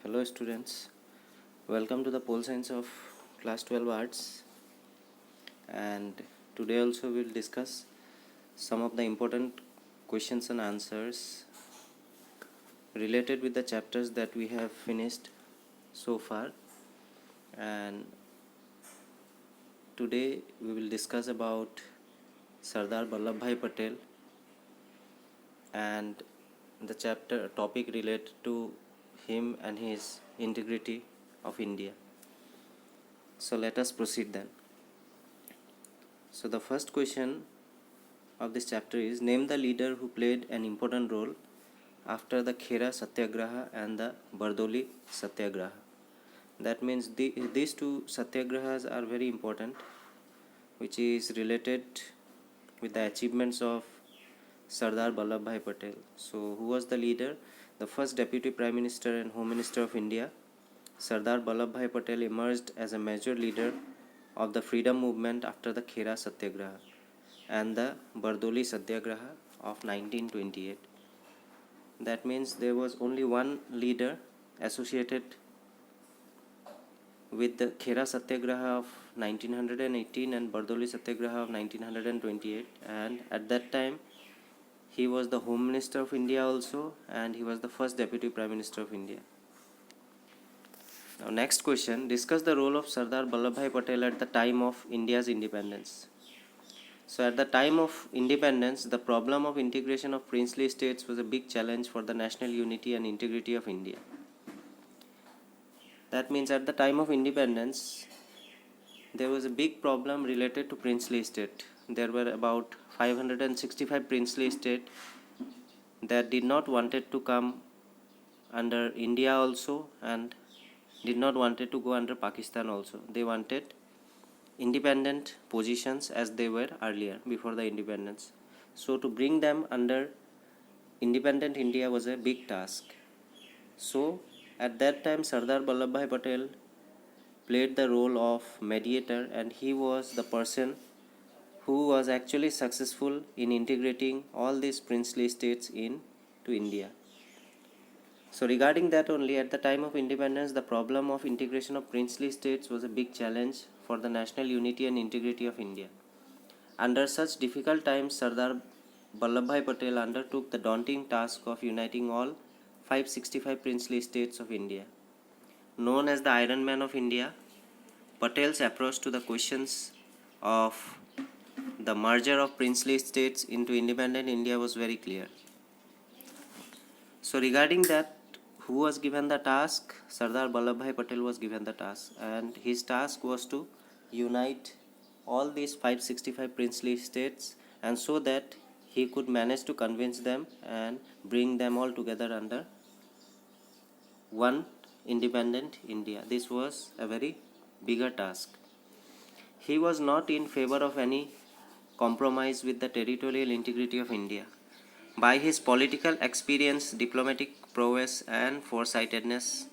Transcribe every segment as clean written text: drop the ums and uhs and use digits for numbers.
Hello students, welcome to the Pole Science of Class 12 Arts, and today also we will discuss some of the important questions and answers related with the chapters that we have finished so far. And today we will discuss about Sardar Vallabhbhai Patel and the chapter topic related to him and his integrity of India. So let us proceed then. So the first question of this chapter is, name the leader who played an important role after the Khera Satyagraha and the Bardoli Satyagraha. That means these two satyagrahas are very important, which is related with the achievements of Sardar Vallabhbhai Patel. So who was the leader? The first Deputy Prime Minister and Home Minister of India, Sardar Vallabhbhai Patel, emerged as a major leader of the freedom movement after the Khera Satyagraha and the Bardoli Satyagraha of 1928. That means there was only one leader associated with the Khera Satyagraha of 1918 and Bardoli Satyagraha of 1928, and at that time he was the Home Minister of India also, and he was the first Deputy Prime Minister of India. Now next question, discuss the role of Sardar Vallabhbhai Patel at the time of India's independence. So at the time of independence, the problem of integration of princely states was a big challenge for the national unity and integrity of India. That means at the time of independence, there was a big problem related to princely state. There were about 565 princely states that did not wanted to come under India also and did not wanted to go under Pakistan also. They wanted independent positions as they were earlier before the independence. So to bring them under independent India was a big task. So at that time Sardar Vallabhbhai Patel played the role of mediator, and he was the person who was actually successful in integrating all these princely states into India. So regarding that only, at the time of independence, the problem of integration of princely states was a big challenge for the national unity and integrity of India. Under such difficult times, Sardar Vallabhbhai Patel undertook the daunting task of uniting all 565 princely states of India. Known as the Iron Man of India, Patel's approach to the questions of the merger of princely states into independent India was very clear. So regarding that, who was given the task? Sardar Vallabhbhai Patel was given the task, and his task was to unite all these 565 princely states, and so that he could manage to convince them and bring them all together under one independent India. This was a very bigger task. He was not in favor of any compromise with the territorial integrity of India. By his political experience, diplomatic prowess, and foresightedness,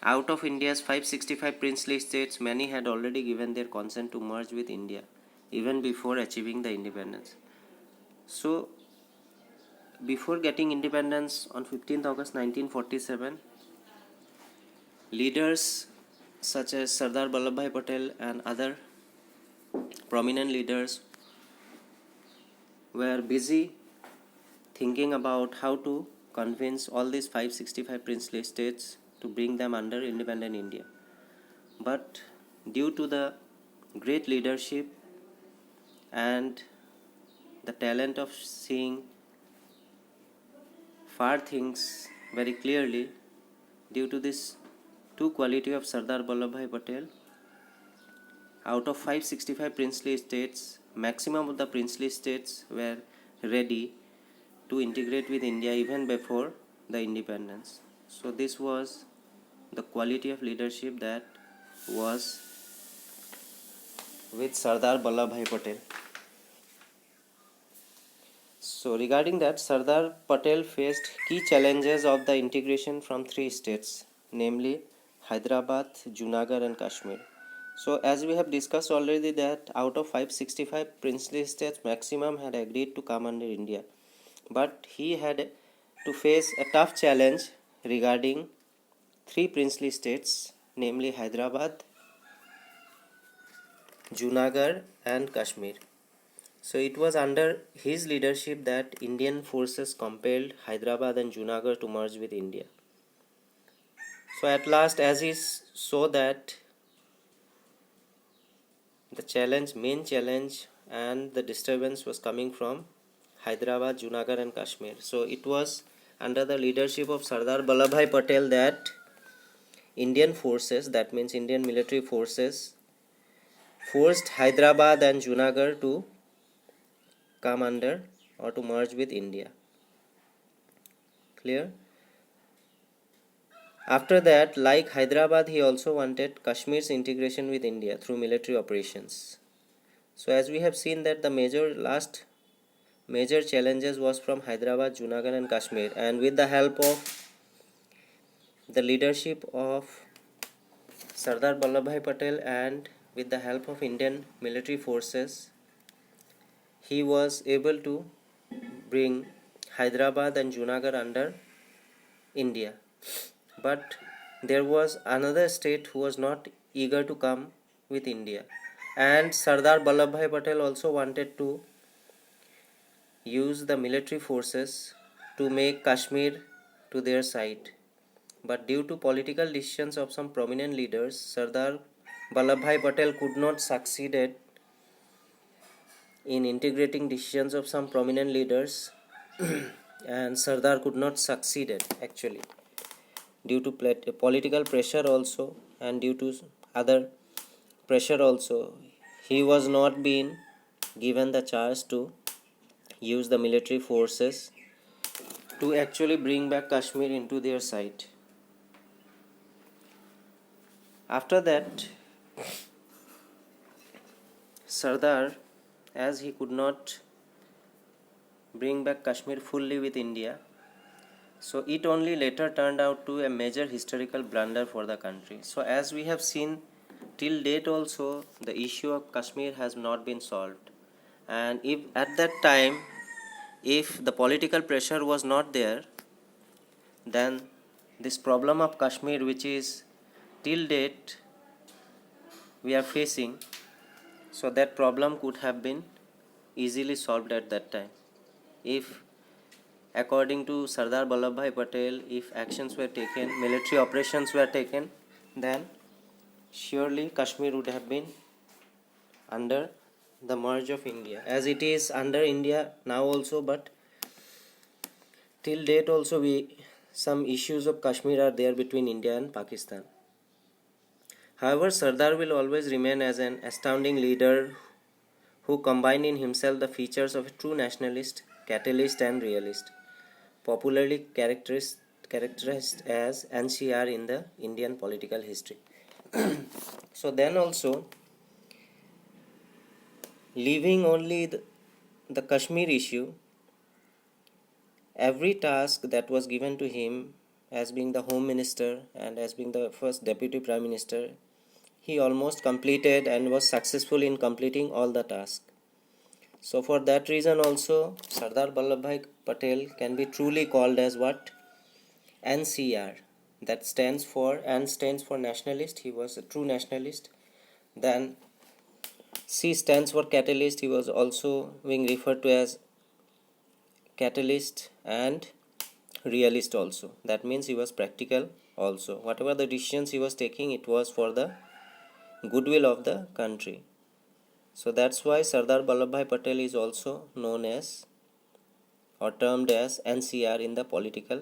out of India's 565 princely states, many had already given their consent to merge with India, even before achieving the independence. So, before getting independence on 15th August 1947, leaders such as Sardar Vallabhbhai Patel and other prominent leaders were busy thinking about how to convince all these 565 princely states to bring them under independent India. But due to the great leadership and the talent of seeing far things very clearly, due to this two quality of Sardar Vallabhbhai Patel, out of 565 princely states, maximum of the princely states were ready to integrate with India even before the independence. So this was the quality of leadership that was with Sardar Vallabhbhai Patel. So regarding that, Sardar Patel faced key challenges of the integration from three states, namely Hyderabad, Junagadh and Kashmir. So as we have discussed already that out of 565 princely states, maximum had agreed to come under India. But he had to face a tough challenge regarding three princely states, namely Hyderabad, Junagadh and Kashmir. So it was under his leadership that Indian forces compelled Hyderabad and Junagadh to merge with India. So at last, as he saw that the main challenge and the disturbance was coming from Hyderabad, Junagadh and Kashmir. So it was under the leadership of Sardar Vallabhbhai Patel that Indian forces, that means Indian military forces, forced Hyderabad and Junagadh to come under or to merge with India. Clear? After that, like Hyderabad, he also wanted Kashmir's integration with India through military operations. So as we have seen that the major challenges was from Hyderabad, Junagadh and Kashmir, and with the help of the leadership of Sardar Vallabhbhai Patel and with the help of Indian military forces, he was able to bring Hyderabad and Junagadh under India. But there was another state who was not eager to come with India, and Sardar Vallabhbhai Patel also wanted to use the military forces to make Kashmir to their side. But due to political decisions of some prominent leaders, Sardar Vallabhbhai Patel could not succeed in integrating decisions of some prominent leaders and Sardar could not succeed actually due to political pressure also and due to other pressure also. He was not being given the chance to use the military forces to actually bring back Kashmir into their side. After that, Sardar, as he could not bring back Kashmir fully with India, so it only later turned out to a major historical blunder for the country. So as we have seen, till date also the issue of Kashmir has not been solved, and if at that time if the political pressure was not there, then this problem of Kashmir, which is till date we are facing, so that problem could have been easily solved at that time if, according to Sardar Vallabhbhai Patel, if actions were taken, military operations were taken, then surely Kashmir would have been under the merge of India, as it is under India now also. But till date also some issues of Kashmir are there between India and Pakistan. However, Sardar will always remain as an astounding leader who combined in himself the features of a true nationalist, catalyst and realist, popularly characterized as NCR in the Indian political history. So then also, leaving only the Kashmir issue, every task that was given to him as being the Home Minister and as being the first Deputy Prime Minister, he almost completed and was successful in completing all the tasks. So for that reason also, Sardar Vallabhbhai Patel can be truly called as what? NCR. That stands for nationalist. He was a true nationalist. Then C stands for catalyst. He was also being referred to as catalyst and realist also. That means he was practical also. Whatever the decisions he was taking, it was for the goodwill of the country. So that's why Sardar Vallabhbhai Patel is also known as or termed as NCR in the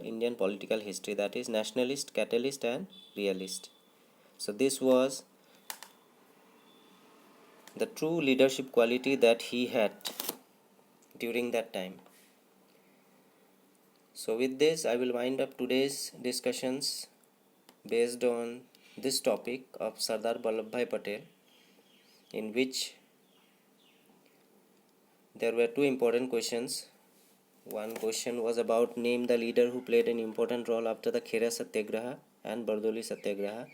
Indian political history, that is nationalist, catalyst and realist. So this was the true leadership quality that he had during that time. So with this, I will wind up today's discussions based on this topic of Sardar Vallabhbhai Patel, in which there were two important questions. One question was about name the leader who played an important role after the Khera Satyagraha and Bardoli Satyagraha,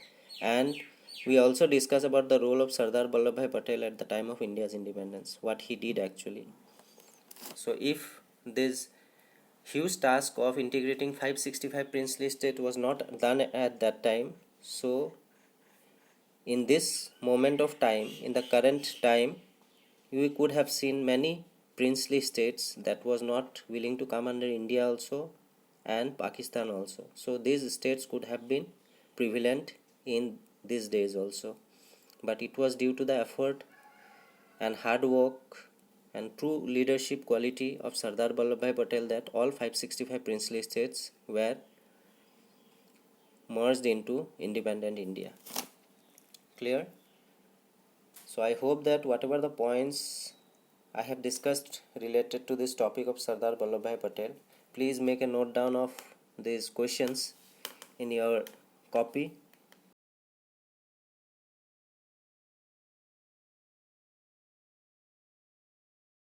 and we also discussed about the role of Sardar Vallabhbhai Patel at the time of India's independence, what he did actually. So if these huge task of integrating 565 princely state was not done at that time. So in this moment of time, in the current time, we could have seen many princely states that was not willing to come under India also, and Pakistan also. So these states could have been prevalent in these days also, but it was due to the effort and hard work and true leadership quality of Sardar Vallabhbhai Patel that all 565 princely states were merged into independent India. Clear? So I hope that whatever the points I have discussed related to this topic of Sardar Vallabhbhai Patel, please make a note down of these questions in your copy